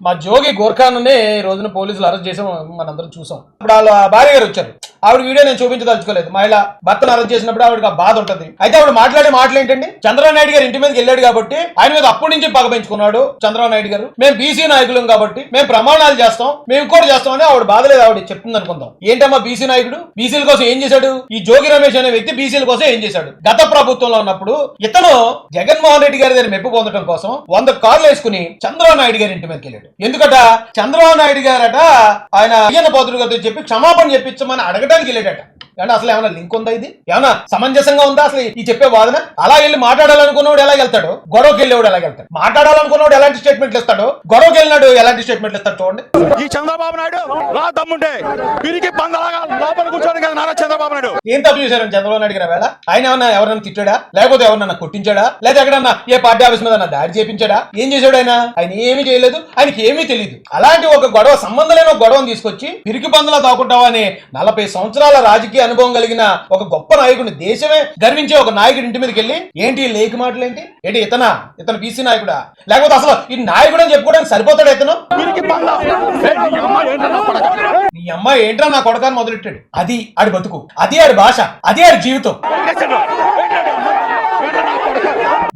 మా జోగి గోర్ఖాన్ని ఈ రోజున పోలీసులు అరెస్ట్ చేసాం, మనందరం చూసాం. ఇప్పుడు వాళ్ళ భార్య గారు వచ్చారు. ఆవిడ వీడియో నేను చూపించదలుచుకోలేదు. మహిళ భర్తను అరెస్ట్ చేసినప్పుడు ఆవిడకి ఆ బాధ ఉంటుంది. అయితే ఆవిడ మాట్లాడే మాటలు ఏంటండి, చంద్రబాబు నాయుడు గారు ఇంటి మీదకి వెళ్ళాడు కాబట్టి ఆయన మీద అప్పటి నుంచి పగ పెంచుకున్నాడు చంద్రబాబు నాయుడు గారు. మేము బీసీ నాయకులం కాబట్టి మేము ప్రమాణాలు చేస్తాం, మేము ఇంకోటి చేస్తామని ఆవిడ బాధ లేదు, ఆవిడ చెప్తుంది అనుకుందాం. ఏంటమ్మా బీసీ నాయకుడు? బీసీల కోసం ఏం చేశాడు? ఈ జోగి రమేష్ అనే వ్యక్తి బీసీల కోసం ఏం చేశాడు? గత ప్రభుత్వంలో ఉన్నప్పుడు ఇతను జగన్మోహన్ రెడ్డి గారి దగ్గర మెప్పు పొందడం కోసం 100 కార్లు వేసుకుని చంద్రబాబు నాయుడు గారి ఇంటి మీదకి వెళ్ళాడు. ఎందుకట? చంద్రబాబు నాయుడు గారట ఆయన అయ్యన్న పోతుడు గారితో చెప్పి క్షమాపణ చెప్పించమని అడగడానికి వెళ్ళాడట. అంటే అసలు ఏమైనా లింక్ ఉందా? ఇది ఏమన్నా సమంజసంగా ఉందా అసలు ఈ చెప్పే వాదన? అలా వెళ్ళి మాట్లాడాలనుకున్నవాడు ఎలా వెళ్తాడు, గొడవకి వెళ్ళేవాడు ఎలా వెళ్తాడు? మాట్లాడాలనుకున్నవాడు ఎలాంటి స్టేట్మెంట్లు ఇస్తాడు, గొడవకి వెళ్ళినాడు ఎలాంటి స్టేట్మెంట్లు ఇస్తాడు? చూడండి. ఈ చంద్రబాబు నాయుడు రా దమ్ముంటే పిరికి పందలాగా లోపల కూర్చోని కదా నారా చంద్రబాబు నాయుడు. ఏం తప్పు చేశారని చంద్రబాబు నాయుడు గారు వేళ? ఆయన ఏమన్నా ఎవరన్నా తిట్టాడా, లేకపోతే ఎవరన్నా కొట్టించాడా, లేదా ఎక్కడన్నా ఏ పార్టీ ఆఫీస్ మీద దాడి చేపించాడా? ఏం చేశాడు ఆయన? ఆయన ఏమీ చేయలేదు, ఆయనకి ఏమీ తెలియదు. అలాంటి ఒక గొడవ, సంబంధం లేని ఒక గొడవను తీసుకొచ్చి పిరికి పందలా తాకుంటావా అని 40 సంవత్సరాల రాజకీయ అనుభవం కలిగిన ఒక గొప్ప నాయకుడిని, దేశమే గర్వించే ఒక నాయకుడి ఇంటి మీదకి వెళ్ళి ఏంటి లేకి మాటలు ఏంటి? ఏంటి ఇతను బీసీ నాయకుడా, లేకపోతే అసలు ఈ నాయకుడు అని చెప్పుకోవడానికి సరిపోతాడు ఇతను? నీ అమ్మాయి ఏంట్రా నా కొడకాన్ని మొదలెట్టాడు. అది ఆడి బతుకు, అది ఆడి భాష, అది ఆడి జీవితం.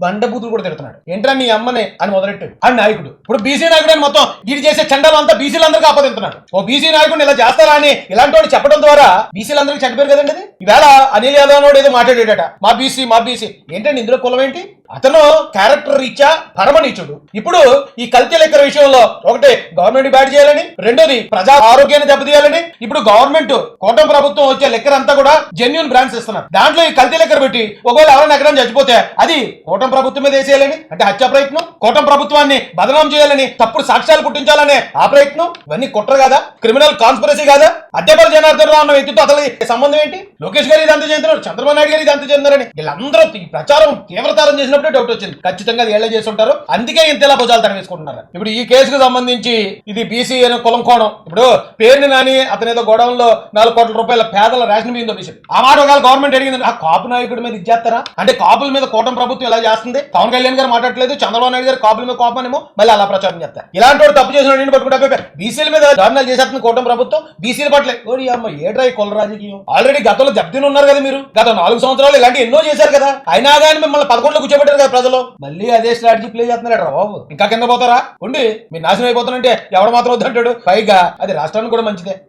బండబూతులు కూడా తిడుతున్నాడు. ఏంట్రా మీ అమ్మనే అని మొదలెట్టాడు అని నాయకుడు. ఇప్పుడు బీసీ నాయకుడు అని మొత్తం వీడు చేసే చండాలు అంతా బీసీలందరికీ ఆపదింటున్నాడు. ఓ బీసీ నాయకుడిని ఇలా చేస్తారా అని ఇలాంటి వాడు చెప్పడం ద్వారా బీసీలందరికీ చెడ్డపేరు కదండి అది. ఈవేళ అనిల్ యాదవ్ ఏదో మాట్లాడేట మా బీసీ ఏంటండి ఇందులో కులం ఏంటి? అతను క్యారెక్టర్ రీత్యా పరమనీచుడు. ఇప్పుడు ఈ కల్తీ లెక్కల విషయంలో ఒకటి గవర్నమెంట్ బ్యాడ్ చేయాలని, రెండోది ప్రజా ఆరోగ్యాన్ని దెబ్బతీయాలని. ఇప్పుడు గవర్నమెంట్ కూటమి ప్రభుత్వం వచ్చే లెక్కర్ అంతా కూడా జెన్యూన్ బ్రాండ్స్ ఇస్తున్నారు. దాంట్లో ఈ కల్తీ లెక్కర్ పెట్టి ఒకవేళ ఎవరైనా ఎక్కడ చచ్చిపోతే అది కూటమి ప్రభుత్వం మీద వేసేయాలని అంటే హత్య ప్రయత్నం, కూటమి ప్రభుత్వాన్ని బదనాం చేయాలని, తప్పుడు సాక్ష్యాలు పుట్టించాలనే ఆ ప్రయత్నం. ఇవన్నీ కుట్ర కాదా? క్రిమినల్ కాన్స్పిరసీ కాదా? అద్దెపల్లి జనార్దన్ రావు అన్న వ్యక్తితో అసలు సంబంధం ఏంటి? లోకేష్ గారు ఇదంతా చేస్తున్నారు, చంద్రబాబు నాయుడు గారు ఇదంతా చేస్తున్నారని వీళ్ళందరూ ఈ ప్రచారం తీవ్రతరం చేసినప్పుడు డౌట్ వచ్చింది. ఖచ్చితంగా అది ఏళ్ళ చేసి ఉంటారు, అందుకే ఇంతలా భుజాలు తన వేసుకుంటున్నారు. ఇప్పుడు ఈ కేసుకు సంబంధించి ఇది బీసీ అనే కులం కోణం. ఇప్పుడు పేరుని నాని అతను ఏదో గొడవల్లో 4 కోట్ల రూపాయల పేదల రేషన్ బియ్యం దొరికింది. ఆ మాట ఒకవేళ గవర్నమెంట్ అడిగింది, ఆ కాపు నాయకుడి మీద ఇచ్చేస్తారా అంటే కాపుల మీద కూటమి ప్రభుత్వం ఎలా చేస్తుంది? పవన్ కళ్యాణ్ గారు మాట్లాడలేదు, చంద్రబాబు నాయుడు గారు కాపుల మీద కోపమేమో మళ్ళీ అలా ప్రచారం చేస్తారు. ఇలాంటి వాడు తప్పు చేసిన నేను పట్టుకుంటే బీసీల మీద దారుణాలు చేసేస్తుంది కూటమి ప్రభుత్వం, బీసీల పట్ల ఓడి అమ్మ ఏడ్రా ఈ కుల రాజకీయం. ఆల్రెడీ గతంలో దెబ్బతిని ఉన్నారు కదా మీరు, గత 4 సంవత్సరాలు ఇలాంటి ఎన్నో చేశారు కదా, అయినా కానీ మిమ్మల్ని 11లో కూర్చోబెట్టారు కదా ప్రజలు. మళ్ళీ అదే స్ట్రాటజీ ప్లే చేస్తున్నాడు రా బాబు. ఇంకా కింద పోతారా ఉండి మీరు నాశనం అయిపోతానంటే ఎవడు మాత్రం వద్దంటాడు? పైగా అది రాష్ట్రానికి కూడా మంచిదే.